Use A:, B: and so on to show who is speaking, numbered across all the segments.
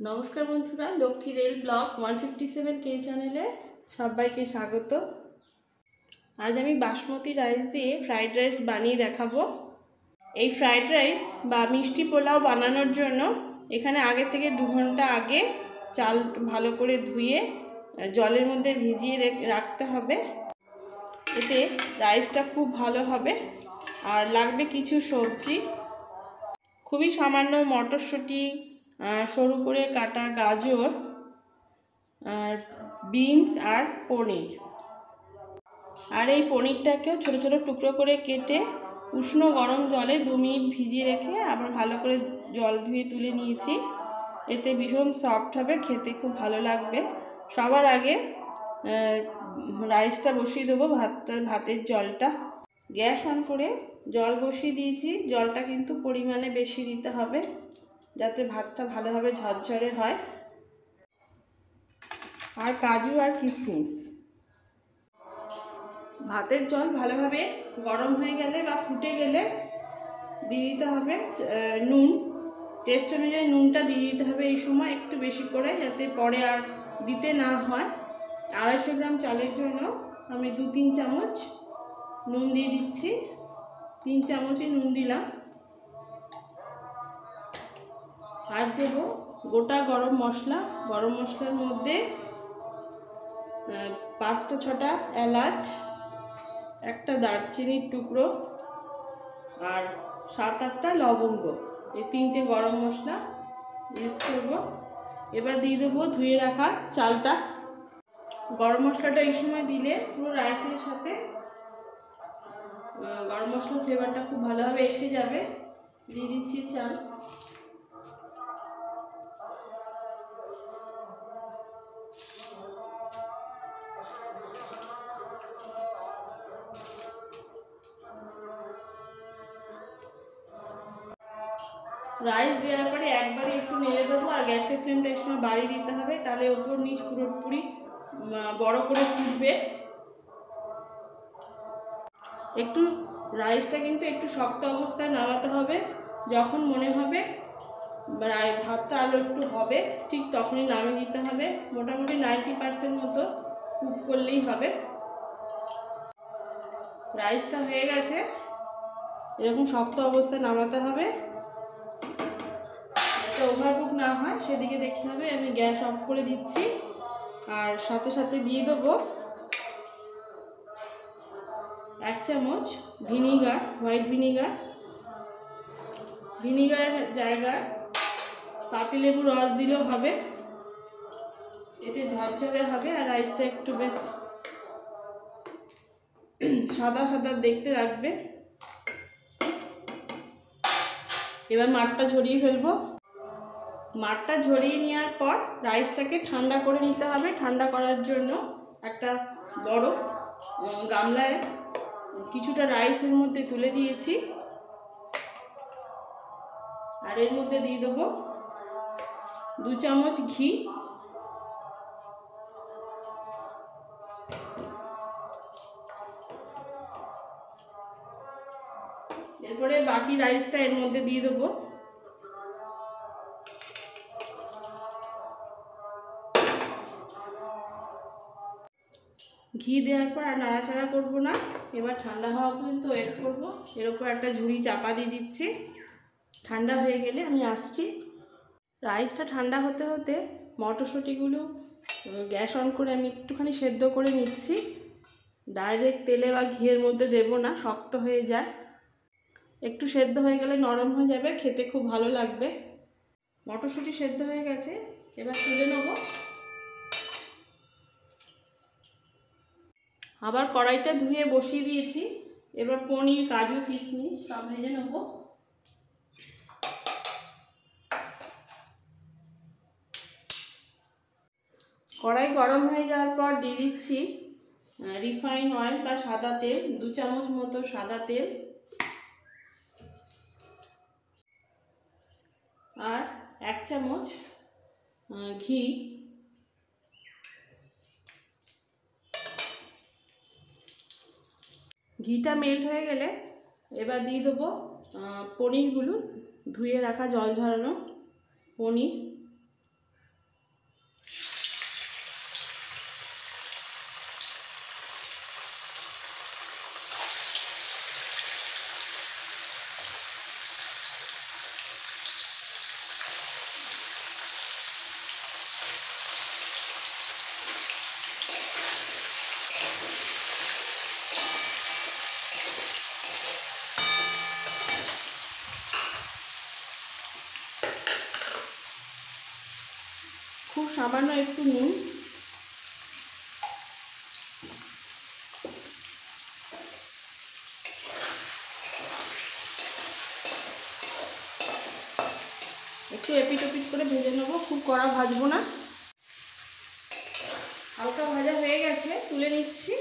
A: নমস্কার বন্ধুরা, Lakshmi rail blog 157K চ্যানেলে সবাইকে স্বাগত। আজ আমি বাসমতি রাইস দিয়ে ফ্রাইড রাইস বানিয়ে দেখাবো। এই ফ্রাইড রাইস বা মিষ্টি পোলাও বানানোর জন্য এখানে আগে থেকে 2 ঘন্টা আগে চাল ভালো করে ধুয়ে জলের মধ্যে ভিজিয়ে রাখতে হবে। এতে রাইসটা খুব ভালো হবে। আর লাগবে কিছু সবজি, খুবই সামান্য মটরশুঁটি, সরু করে কাটা গাজর, আর বিনস আর পনির। আর এই পনিরটাকেও ছোট ছোট টুকরো করে কেটে উষ্ণ গরম জলে 2 মিনিট ভিজিয়ে রেখে আবার ভালো করে জল ধুয়ে তুলে নিয়েছি। এতে ভীষণ সফট হবে, খেতে খুব ভালো লাগবে। সবার আগে রাইসটা বসিয়ে দেবো, ভাতের জলটা। গ্যাস অন করে জল বসিয়ে দিয়েছি। জলটা কিন্তু পরিমাণে বেশি দিতে হবে যাতে ভাতটা ভালোভাবে ঝরঝরে হয়। আর কাজু আর কিশমিশ। ভাতের জল ভালোভাবে গরম হয়ে গেলে বা ফুটে গেলে দিয়ে দিতে হবে নুন। টেস্ট অনুযায়ী নুনটা দিয়ে দিতে হবে এই সময় একটু বেশি করে, যাতে পরে আর দিতে না হয়। 250 গ্রাম চালের জন্য আমি 2-3 চামচ নুন দিয়ে দিচ্ছি। 3 চামচই নুন দিলাম। আর দেব গোটা গরম মশলা। গরম মশলার মধ্যে 5-6টা এলাচ, একটা দারচিনির টুকরো আর 7-8টা লবঙ্গ। এই 3টে গরম মশলা ইউজ করব। এবার দিয়ে দেবো ধুয়ে রাখা চালটা। গরম মশলাটা এই সময় দিলে পুরো রাইসের সাথে গরম মশলার ফ্লেভারটা খুব ভালোভাবে এসে যাবে। দিয়ে দিচ্ছি চাল। রাইস দেওয়ার পরে একবারে একটু নেড়ে দেবো। আর গ্যাসের ফ্লেমটা এই সময় বাড়িয়ে দিতে হবে, তাহলে ওপর নিচ পুরোপুরি বড় করে ফুটবে। একটু রাইসটা কিন্তু একটু শক্ত অবস্থায় নামাতে হবে। যখন মনে হবে ভাতটা আরও একটু হবে, ঠিক তখনই নামিয়ে দিতে হবে। মোটামুটি 90% মতো কুক করলেই হবে। রাইসটা হয়ে গেছে, এরকম শক্ত অবস্থায় নামাতে হবে, যাতে ওভারকুক না হয় সেদিকে দেখতে হবে। আমি গ্যাস অফ করে দিচ্ছি। আর সাথে সাথে দিয়ে দেবো 1 চামচ ভিনিগার, হোয়াইট ভিনিগার। ভিনিগারের জায়গায় পাতিলেবুর রস দিলেও হবে, এতে ঝরঝরে হবে আর রাইসটা একটু বেশ সাদা সাদা দেখতে লাগবে। এবার মাঠটা ঝরিয়ে ফেলবো। মাঠটা ঝরিয়ে নেওয়ার পর রাইসটাকে ঠান্ডা করে নিতে হবে। ঠান্ডা করার জন্য একটা বড় গামলায় কিছুটা রাইসের মধ্যে তুলে দিয়েছি। আর এর মধ্যে দিয়ে দেবো 2 চামচ ঘি। এরপরে বাকি রাইসটা এর মধ্যে দিয়ে দেবো। ঘি দেওয়ার পর আর নাড়াচাড়া করবো না। এবার ঠান্ডা হওয়া পর্যন্ত ওয়েট করবো। এর উপর একটা ঝুড়ি চাপা দিয়ে দিচ্ছি। ঠান্ডা হয়ে গেলে আমি আসছি। রাইসটা ঠান্ডা হতে হতে মটরশুঁটিগুলো গ্যাস অন করে আমি একটুখানি সেদ্ধ করে নিচ্ছি। ডাইরেক্ট তেলে বা ঘিয়ের মধ্যে দেবো না, শক্ত হয়ে যায়। একটু সেদ্ধ হয়ে গেলে নরম হয়ে যাবে, খেতে খুব ভালো লাগবে। মটরশুঁটি সেদ্ধ হয়ে গেছে, এবার তুলে নেব। আবার কড়াইটা ধুয়ে বসিয়ে দিয়েছি। এবার পনির, কাজু, কিশমিশ সব ভেজে নেব। কড়াই গরম হয়ে যাওয়ার পর দিয়ে দিচ্ছি রিফাইন অয়েল বা সাদা তেল, 2 চামচ মতো সাদা তেল। আর 1 চামচ ঘি। ঘিটা মেল্ট হয়ে গেলে এবার দিয়ে দেবো পনিরগুলো, ধুয়ে রাখা জল ঝরানো পনির। খুব সামান্য একটু নুন, একটু এপিট ওপিট করে ভেজে নেবো, খুব কড়া ভাজবো না। হালকা ভাজা হয়ে গেছে, তুলে নিচ্ছি।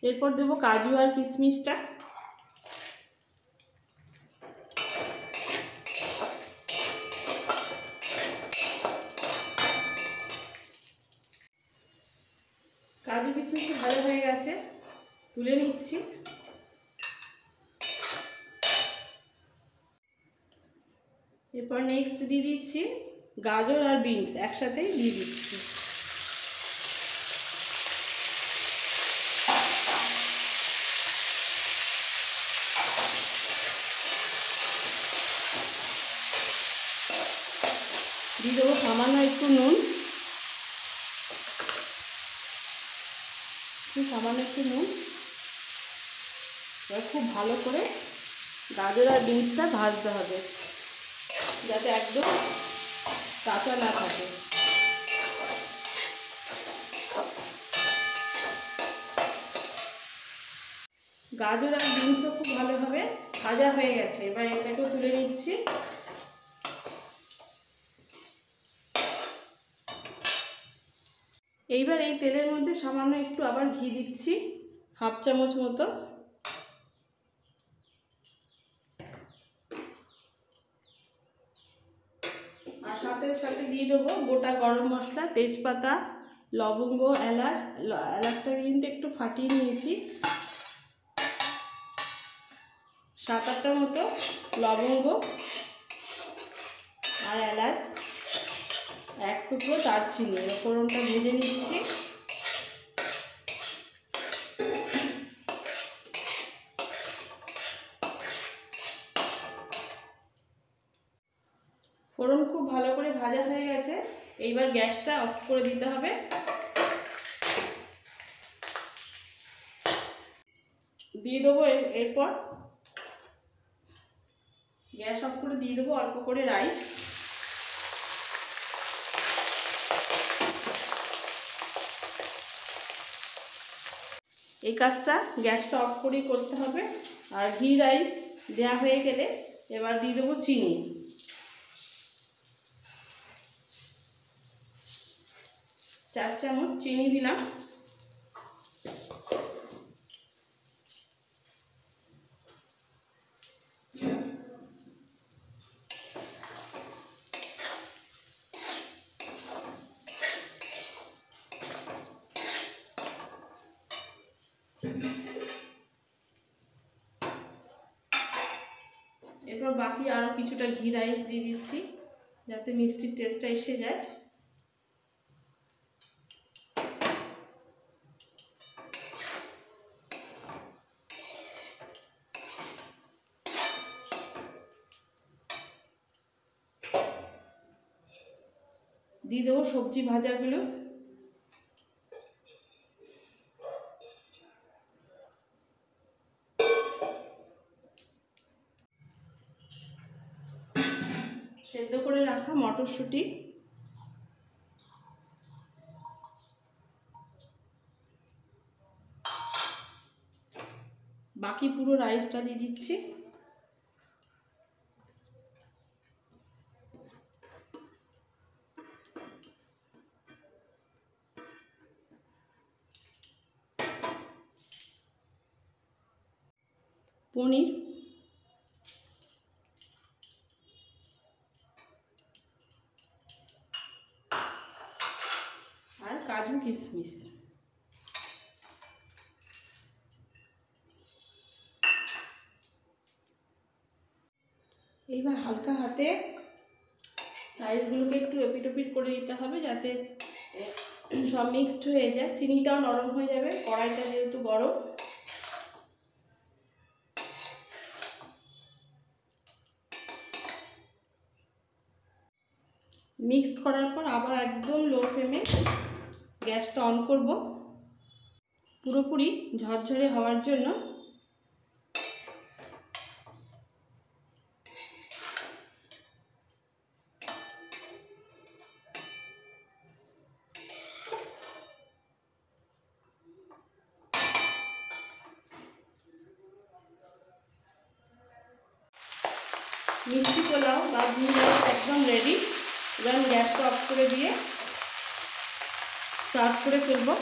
A: এরপর দেবো কাজু আর কিশমিশটা। কাজু কিশমিশ ভালো হয়ে গেছে, তুলে নিচ্ছি। এরপর নেক্সট দিয়ে দিচ্ছি গাজর আর বিনস, একসাথেই দিয়ে দিচ্ছি। দিয়ে দেবো সামান্য একটু নুন, সামান্য একটু নুন। এবার খুব ভালো করে গাজর আর বিনসটা ভাজতে হবে, যাতে একদম কাঁচা না থাকে। গাজর আর বিনসও খুব ভালোভাবে ভাজা হয়ে গেছে, এবার এটাকেও তুলে নিচ্ছি। এইবার এই তেলের মধ্যে সামান্য একটু আবার ঘি দিচ্ছি, হাফ চামচ মতো। আর সাথে সাথে দিয়ে দেবো গোটা গরম মশলা, তেজপাতা, লবঙ্গ, এলাচ। এলাচটাকে কিন্তু একটু ফাটিয়ে নিয়েছি। 7-8টা মতো লবঙ্গ আর এলাচ, 1 টুকরো দারচিনি। ফোড়নটা ভেজে নিচ্ছি। ফোড়ন খুব ভালো করে ভাজা হয়ে গেছে, এইবার গ্যাসটা অফ করে দিতে হবে। দিয়ে দেবো এরপর গ্যাস অফ করে দিয়ে দেবো অল্প করে রাইস। এই কাজটা গ্যাসটা অফ করেই করতে হবে। আর ঘি রাইস দেওয়া হয়ে গেলে এবার দিয়ে দেবো চিনি। চার চামচ চিনি দিলাম। এরপর বাকি আরও কিছুটা ঘি রাইস দিয়ে দিচ্ছি, যাতে মিষ্টির টেস্টটা এসে যায়। দিয়ে দেবো সবজি ভাজাগুলো। সেদ্ধ করে রাখা মটরশুঁটি, বাকি পুরো রাইসটা দিয়ে দিচ্ছি। পনির, আর কাজু কিশমিশ। এইবার হালকা হাতে রাইসগুলোকে একটু এপিট ওপিট করে দিতে হবে, যাতে সব মিক্সড হয়ে যায়। চিনিটাও নরম হয়ে যাবে, কড়াইটা যেহেতু গরম। মিক্সড করার পর আবার একদম লো ফ্লেমে গ্যাসটা অন করব, পুরোপুরি ঝরঝরে হওয়ার জন্য। মিষ্টি পোলাও বা বিরিয়ানি একদম রেডি। এবার আমি গ্যাসটা অফ করে দিয়ে সার্ভ করে ফেলবো।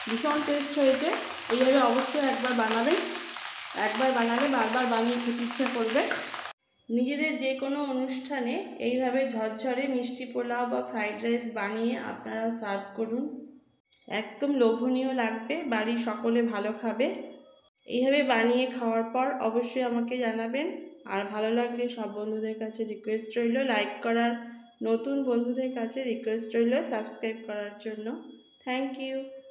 A: ভীষণ টেস্ট হয়েছে। এইভাবে অবশ্যই একবার বানাবেন। একবার বানালে বারবার বানিয়ে খেতে ইচ্ছা করবে। নিজেদের যে কোনো অনুষ্ঠানে এইভাবে ঝরঝরে মিষ্টি পোলাও বা ফ্রাইড রাইস বানিয়ে আপনারাও সার্ভ করুন। একদম লোভনীয় লাগবে, বাড়ির সকলে ভালো খাবে। এইভাবে বানিয়ে খাওয়ার পর অবশ্যই আমাকে জানাবেন। আর ভালো লাগলে সব বন্ধুদের কাছে রিকোয়েস্ট রইল লাইক করার, নতুন বন্ধুদের কাছে রিকোয়েস্ট রইল সাবস্ক্রাইব করার জন্য। Thank you.